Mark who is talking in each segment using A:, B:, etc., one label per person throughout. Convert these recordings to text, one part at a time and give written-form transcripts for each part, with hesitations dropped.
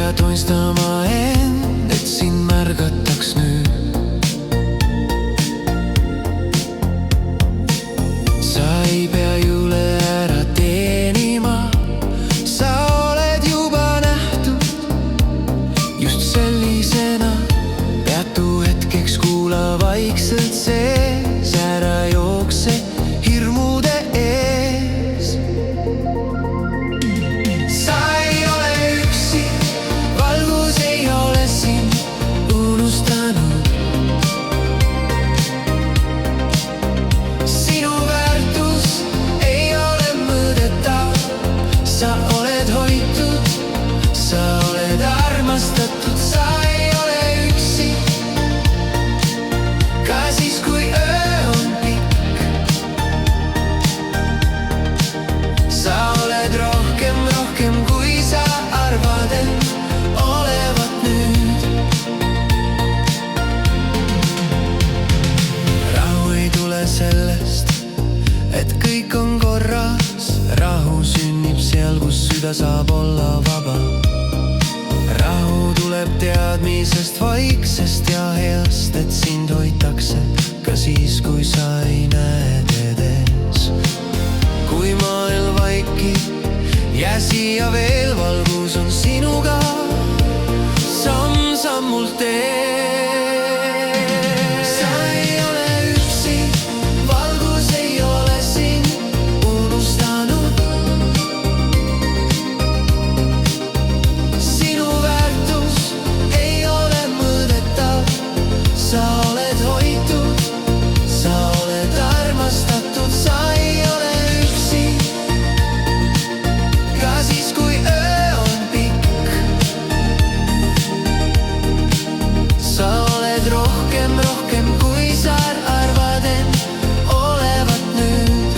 A: pead unistama end, et sind märgataks nüüd. Sa ei pea jõule ära teenima, sa oled juba nähtud just sellisena. Peatu hetkeks, kuula vaikselt sees, ära jookse hirmude ees. Sa ei ole üksi, valgus ei ole sind unustanud. Sinu väärtus ei ole mõõdetav, sa oled hoitud, sa oled armastatud. Sa ei ole üksi, ka siis, kui öö on pikk. Sa oled rohkem, kui sa arvad end olevat nüüd. Rahu ei tule sellest, et kõik on korras. Rahu sünnib seal, kus süda saab olla vaba. Rahu tuleb teadmisest, vaiksest ja heast, et sind hoitakse ka siis, kui sa ei näe teed ees. Kui maailm vaikib, jää siia veel, valgus on sinuga samm-sammult ees. Sa ei ole üksi, valgus ei ole sind unustanud. Sinu väärtus ei ole mõõdetav, sa oled hoitud, sa oled armastatud. Sa ei ole üksi, ka siis, kui öö on pikk. Sa oled rohkem, kui sa arvad end olevat nüüd.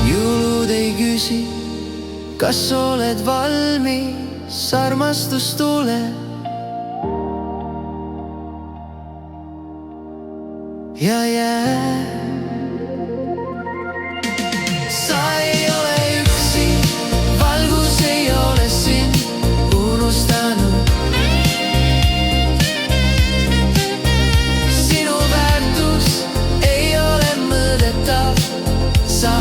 A: Jõulud ei küsi, kas oled valmis, armastus tuleb ja jääb. Sa ei ole üksi, valgus ei ole sind unustanud. Sinu väärtus ei ole mõõdetav, sa